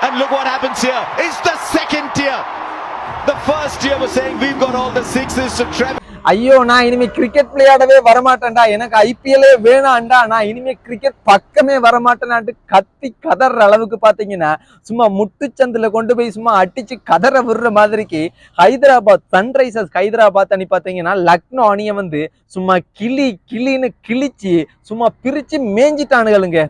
And look what happens here. It's the second tier. The first tier was saying we've got all the sixes to Trevor. ஐயோ நான் இனிமே cricket விளையாடவே வரமாட்டேன்டா, எனக்கு ஐபிஎல்லே வேணாம்டா, நான் இனிமே cricket பக்கமே வரமாட்டேனான்ட்டு கத்தி கதற அளவுக்கு பாத்தீங்கன்னா சும்மா முட்டுச்சந்தில கொண்டு போய் சும்மா அடிச்சு கதற விடுற மாதிரிக்கு ஹைதராபாத் சன்ரைசர்ஸ் ஹைதராபாத் அணி பாத்தீங்கன்னா லக்னோ அணியை வந்து சும்மா கிளின்னு கிழிச்சு சும்மா பிரிச்சு மேஞ்சிட்டானுகளுங்க.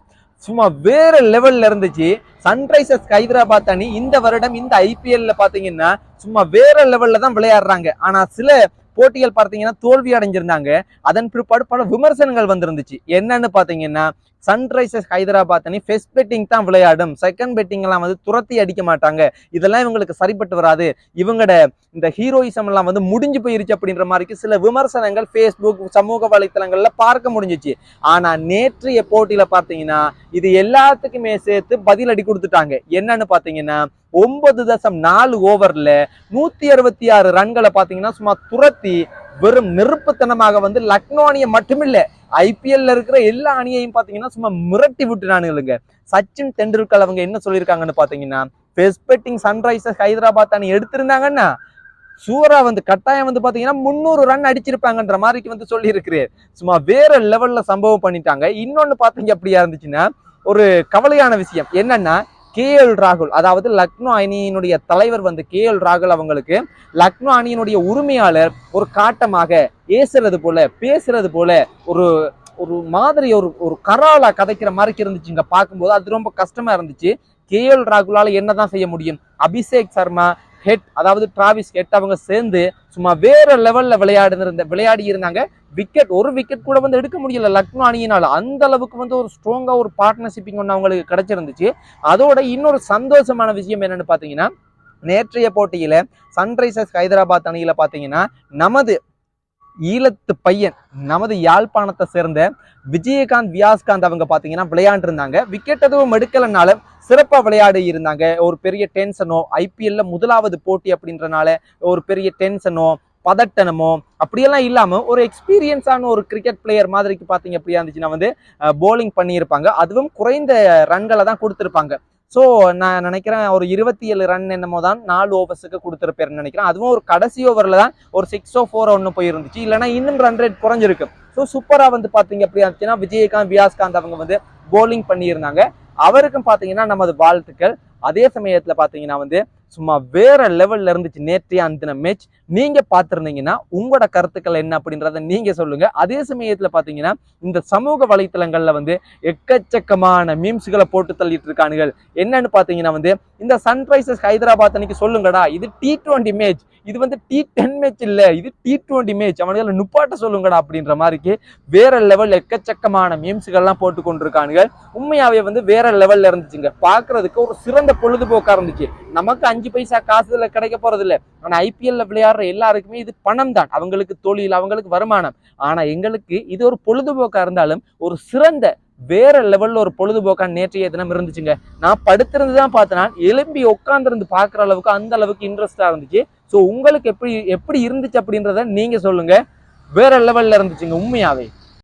சும்மா வேற லெவல்ல இருந்துச்சு. சன்ரைசர்ஸ் ஹைதராபாத் அணி இந்த வருடம் இந்த ஐபிஎல்ல பாத்தீங்கன்னா சும்மா வேற லெவல்ல தான் விளையாடுறாங்க. ஆனா சில போட்டிகள் பார்த்தீங்கன்னா தோல்வி அடைஞ்சிருந்தாங்க. அதன் பிற்பாடு பல விமர்சனங்கள் வந்திருந்துச்சு. என்னன்னு பாத்தீங்கன்னா சன்ரைசர்ஸ் ஹைதராபாத் அணி ஃபர்ஸ்ட் பெட்டிங் தான் விளையாடும், செகண்ட் பெட்டிங் எல்லாம் வந்து துரத்தி அடிக்க மாட்டாங்க, இதெல்லாம் இவங்களுக்கு சரிப்பட்டு வராது, இவங்களோட இந்த ஹீரோயிசம் எல்லாம் வந்து முடிஞ்சு போயிருச்சு அப்படின்ற மாதிரி சில விமர்சனங்கள் ஃபேஸ்புக் சமூக வலைத்தளங்கள்ல பார்க்க முடிஞ்சிச்சு. ஆனா நேற்றைய போட்டியில பாத்தீங்கன்னா இது எல்லாத்துக்குமே சேர்த்து பதிலடி கொடுத்துட்டாங்க. என்னன்னு பாத்தீங்கன்னா 9.4 ஓவர்ல 166 ரன்களை பாத்தீங்கன்னா சும்மா துரத்தி வெறும் நெருப்புத்தனமாக வந்து லக்னோ அணியை மட்டுமில்ல ஐபிஎல்ல இருக்கிற எல்லா அணியையும் பாத்தீங்கன்னா சும்மா மிரட்டி விட்டுறானுங்க. சச்சின் தெண்டுல்கர் அவங்க என்ன சொல்லியிருக்காங்கன்னு பாத்தீங்கன்னா ஃபர்ஸ்ட் பெட்டிங் சன்ரைசர்ஸ் ஹைதராபாத் அணி எடுத்திருந்தாங்கன்னா சூரா வந்து கட்டாயம் வந்து பாத்தீங்கன்னா 300 ரன் அடிச்சிருப்பாங்கன்ற மாதிரி வந்து சொல்லி இருக்கிறேன். சும்மா வேற லெவல்ல சம்பவம் பண்ணிட்டாங்க. இன்னொன்னு பாத்தீங்க அப்படியா இருந்துச்சுன்னா ஒரு கவலையான விஷயம் என்னன்னா KL ராகுல், அதாவது லக்னோ அணியினுடைய தலைவர் வந்து KL ராகுல் அவங்களுக்கு லக்னோ அணியினுடைய உரிமையாளர் ஒரு காட்டமாக ஏசுறது போல பேசுறது போல ஒரு ஒரு மாதிரி ஒரு கராலா கதைக்கிற மாதிரி இருந்துச்சுங்க. பார்க்கும்போது அது ரொம்ப கஷ்டமா இருந்துச்சு. KL ராகுலால என்னதான் செய்ய முடியும்? அபிஷேக் சர்மா ஹெட், அதாவது டிராவிஸ் ஹெட் அவங்க சேர்ந்து சும்மா வேற லெவல்ல விளையாடி இருந்தாங்க. ஒரு விக்கெட் கூட வந்து எடுக்க முடியல லக்னோ அணியினால. அந்த அளவுக்கு வந்து ஒரு ஸ்ட்ராங்கா ஒரு பார்ட்னர்ஷிப்பிங் ஒன்று அவங்களுக்கு கிடைச்சிருந்துச்சு. அதோட இன்னொரு சந்தோஷமான விஷயம் என்னன்னு பாத்தீங்கன்னா நேற்றைய போட்டியில சன்ரைசர்ஸ் ஹைதராபாத் அணியில பாத்தீங்கன்னா நமது ஈழத்து பையன், நமது யாழ்ப்பாணத்தை சேர்ந்த விஜயகாந்த் வியாஸ்காந்த் அவங்க பாத்தீங்கன்னா விளையாண்டு இருந்தாங்க. விக்கெட் எதுவும் எடுக்கலனால சிறப்பா விளையாடி இருந்தாங்க. ஒரு பெரிய டென்ஷனோ ஐபிஎல்ல முதலாவது போட்டி அப்படின்றனால ஒரு பெரிய டென்ஷனோ பதட்டனமோ அப்படியெல்லாம் இல்லாம ஒரு எக்ஸ்பீரியன்ஸான ஒரு கிரிக்கெட் பிளேயர் மாதிரிக்கு பாத்தீங்க அப்படியா இருந்துச்சுன்னா வந்து போலிங் பண்ணியிருப்பாங்க. அதுவும் குறைந்த ரன்களை தான் கொடுத்திருப்பாங்க. ஸோ நான் நினைக்கிறேன் ஒரு 27 ரன் என்னமோ தான் 4 ஓவர்ஸுக்கு கொடுத்துருப்பேன்னு நினைக்கிறேன். அதுவும் ஒரு கடைசி ஓவரில் தான் ஒரு 6 or 4 ஒன்று போயிருந்துச்சு, இல்லைன்னா இன்னும் ரன் ரேட் குறைஞ்சிருக்கு. ஸோ சூப்பராக வந்து பார்த்தீங்க அப்படி இருந்துச்சுன்னா விஜயகாந்த் வியாஸ்காந்த் அவங்க வந்து போலிங் பண்ணியிருந்தாங்க. அவருக்கும் பார்த்தீங்கன்னா நமது வாழ்த்துக்கள். அதே சமயத்தில் பார்த்தீங்கன்னா வந்து சும்மா வேற லெவல்ல இருந்துச்சு நேற்றைய அந்த மேட்ச். நீங்க பார்த்திருந்தீங்கன்னா உங்களோட கருத்துக்கள் என்ன அப்படின்றத நீங்க சொல்லுங்க. அதே சமயத்துல பாத்தீங்கன்னா இந்த சமூக வலைத்தளங்கள்ல வந்து எக்கச்சக்கமான மீம்ஸ்களை போட்டு தள்ளிட்டு இருக்கானுகள். என்னன்னு பாத்தீங்கன்னா வந்து இந்த சன்ரைசர்ஸ் ஹைதராபாத் அன்னைக்கு சொல்லுங்கடா, இது T20 மேட்ச், இது வந்து T10 மேட்ச் இல்ல, இது T20 மேட்ச், அவனுக்கு நுப்பாட்ட சொல்லுங்கடா அப்படின்ற மாதிரிக்கு வேற லெவல் எக்கச்சக்கமான மீம்ஸ்கள்லாம் போட்டு கொண்டிருக்கானுகள். உண்மையாவே வந்து வேற லெவல்ல இருந்துச்சுங்க. பாக்குறதுக்கு ஒரு சிறந்த பொழுதுபோக்கா இருந்துச்சு. நமக்கு 5 பைசா காசுல கிடைக்க போறது இல்லை. ஆனா ஐபிஎல்ல விளையாடுற எல்லாருக்குமே இது பணம் தான், அவங்களுக்கு தொழில், அவங்களுக்கு வருமானம். ஆனா எங்களுக்கு இது ஒரு பொழுதுபோக்கா இருந்தாலும் ஒரு சிறந்த வேற லெவல்ல ஒரு பொழுதுபோக்கா நேற்றைய தினம் இருந்துச்சுங்க. நான் படுத்திருந்துதான் பார்த்தேன்னா எழும்பி உட்கார்ந்து பாக்குற அளவுக்கு அந்த அளவுக்கு இன்ட்ரெஸ்டா இருந்துச்சு. ஸோ உங்களுக்கு எப்படி இருந்துச்சு அப்படின்றத நீங்க சொல்லுங்க. வேற லெவல்ல இருந்துச்சுங்க உண்மையாவே.